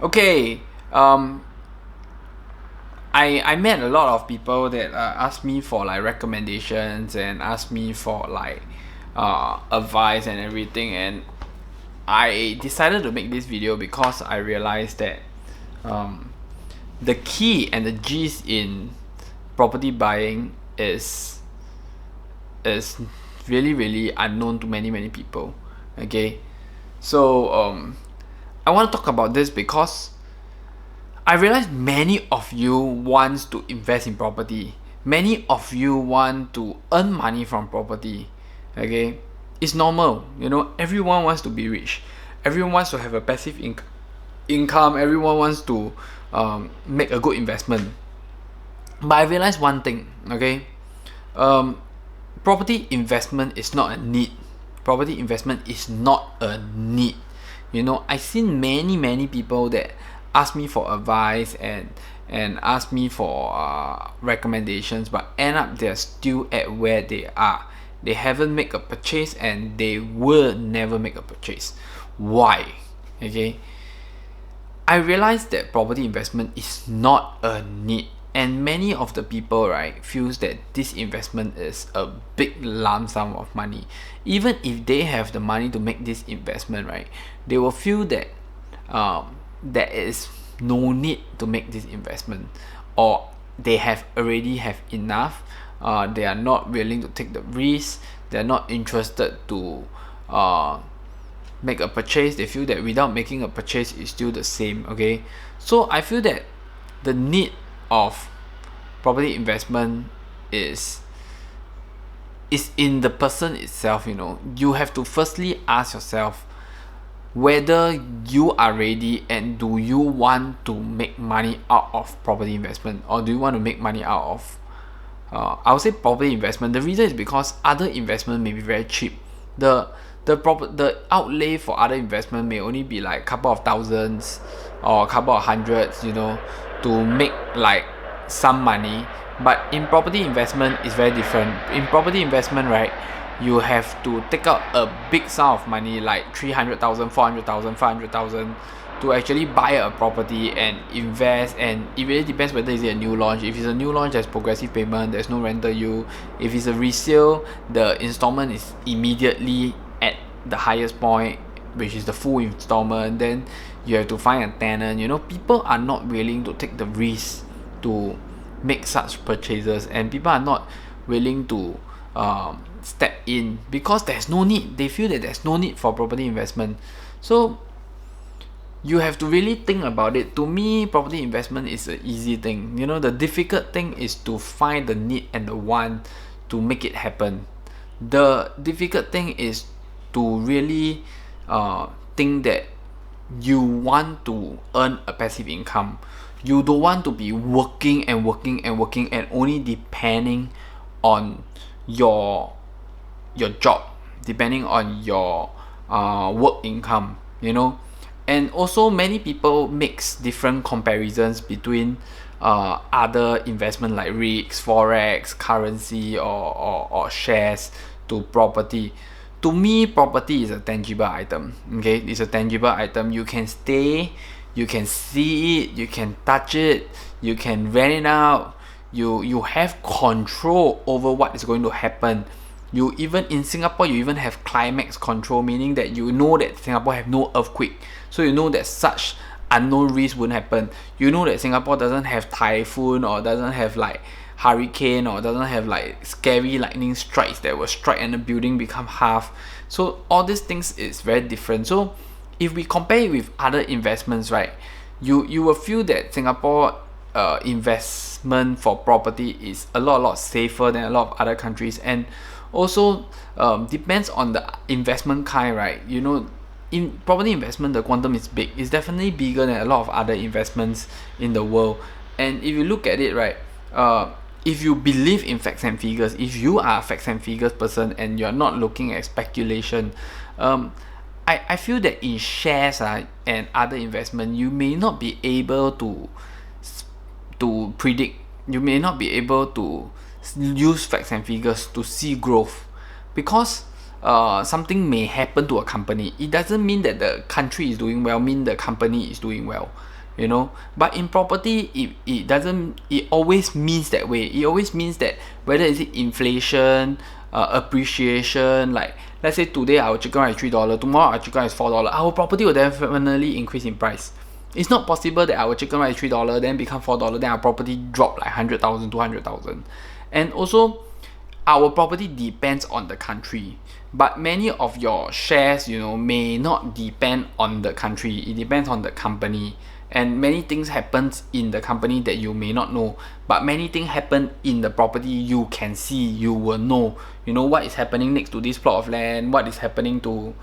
Okay, I met a lot of people that asked me for like recommendations and asked me for like advice and everything, and I decided to make this video because I realized that um, the key and the gist in property buying is really unknown to many people. Okay, so I want to talk about this because I realize many of you wants to invest in property. Many of you want to earn money from property. Okay, it's normal. Everyone wants to be rich. Everyone wants to have a passive income. Everyone wants to make a good investment. But I realized one thing. Okay, um, property investment is not a need. Property investment is not a need. I've seen many people that ask me for advice and ask me for recommendations, but end up they're still at where they are. They haven't made a purchase and they will never make a purchase. Why? Okay, I realized that property investment is not a need, and many of the people, right, feels that this investment is a big lump sum of money. Even if they have the money to make this investment, right, they will feel that there is no need to make this investment, or they already have enough. They are not willing to take the risk. They're not interested to make a purchase. They feel that without making a purchase is still the same. Okay, so I feel that the need of property investment is in the person itself. You have to firstly ask yourself whether you are ready, and do you want to make money out of property investment, or do you want to make money out of I would say property investment. The reason is because other investment may be very cheap. The outlay for other investment may only be like a couple of thousands or a couple of hundreds, to make like some money. But in property investment, it's very different. In property investment, right, you have to take out a big sum of money, like 300,000, 400,000, 500,000, to actually buy a property and invest. And it really depends whether is it a new launch. If it's a new launch, there's progressive payment, there's no rental yield. If it's a resale, the installment is immediately at the highest point, which is the full installment. Then you have to find a tenant. People are not willing to take the risk to make such purchases, and people are not willing to step in because there's no need. They feel that there's no need for property investment. So you have to really think about it. To me, property investment is an easy thing. The difficult thing is to find the need and the want to make it happen. The difficult thing is to really think that you want to earn a passive income. You don't want to be working and only depending on your job, depending on your work income. And also many people mix different comparisons between other investment like REITs, forex, currency, or shares to property. To me, property is a tangible item. Okay, it's a tangible item. You can stay, you can see it, you can touch it, you can rent it out. You have control over what is going to happen. You even in Singapore, you even have climax control, meaning that that Singapore have no earthquake, so that such unknown risk won't happen. That Singapore doesn't have typhoon, or doesn't have like hurricane, or doesn't have like scary lightning strikes that will strike and the building become half. So all these things is very different. So if we compare it with other investments, right, you will feel that Singapore investment for property is a lot safer than a lot of other countries. And also depends on the investment kind, right? In property investment, the quantum is big. It's definitely bigger than a lot of other investments in the world. And if you look at it, right, if you believe in facts and figures, if you are a facts and figures person and you're not looking at speculation, I feel that in shares and other investment, you may not be able to predict. You may not be able to use facts and figures to see growth, because something may happen to a company, it doesn't mean that the country is doing well, mean the company is doing well, you know. But in property, it doesn't, it always means that way. It always means that whether is it inflation, appreciation, like let's say today our chicken rice is $3, tomorrow our chicken rice is $4, our property will definitely increase in price. It's not possible that our chicken rice is $3 then become $4, then our property drop like 100,000, 200,000. And also our property depends on the country, but many of your shares, you know, may not depend on the country. It depends on the company, and many things happens in the company that you may not know, but many things happen in the property you can see, you will know. You know what is happening next to this plot of land, what is happening to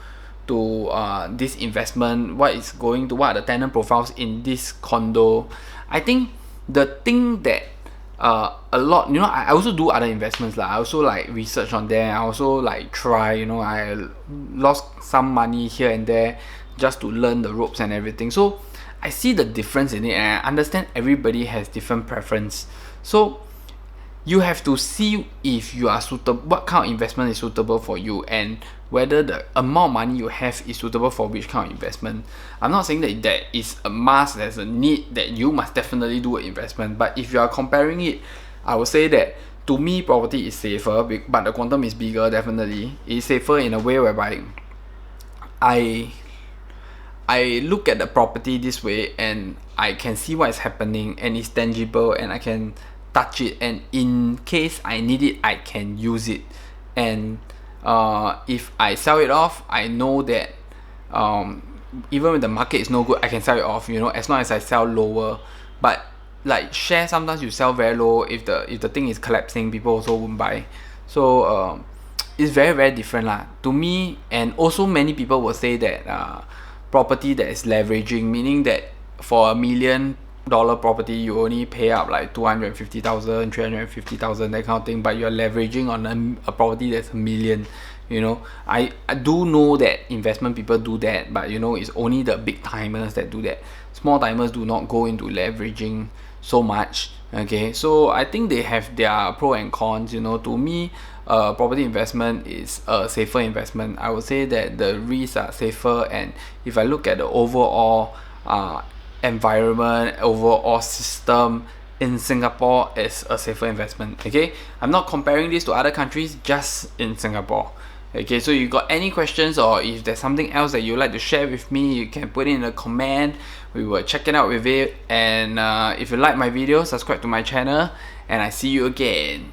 this investment, what is going to, what are the tenant profiles in this condo. I think the thing that a lot, you know, I also do other investments lah. I also like research on them. I also like try, you know, I lost some money here and there just to learn the ropes and everything. So I see the difference in it, and I understand everybody has different preference. So you have to see if you are suitable, what kind of investment is suitable for you, and whether the amount of money you have is suitable for which kind of investment. I'm not saying that that is a must, there's a need that you must definitely do an investment, but if you are comparing it, I would say that to me property is safer, but the quantum is bigger. Definitely it's safer in a way whereby I look at the property this way and I can see what is happening and it's tangible and I can touch it, and in case I need it I can use it. And if I sell it off, I know that even when the market is no good, I can sell it off, you know, as long as I sell lower. But like share, sometimes you sell very low, if the thing is collapsing, people also won't buy. So it's very, very different lah to me. And also many people will say that property that is leveraging, meaning that for $1 million property you only pay up like 250,000, 350,000, that kind of thing, but you're leveraging on a property that's $1 million. You know, I do know that investment people do that, but you know, it's only the big timers that do that. Small timers do not go into leveraging so much. Okay, so I think they have their pro and cons. You know, to me, property investment is a safer investment. I would say that the risks are safer, and if I look at the overall environment, overall system in Singapore, is a safer investment. Okay, I'm not comparing this to other countries, just in Singapore. Okay, so you got any questions, or if there's something else that you'd like to share with me, you can put it in a comment. We will check it out with it. And if you like my video, subscribe to my channel, and I see you again.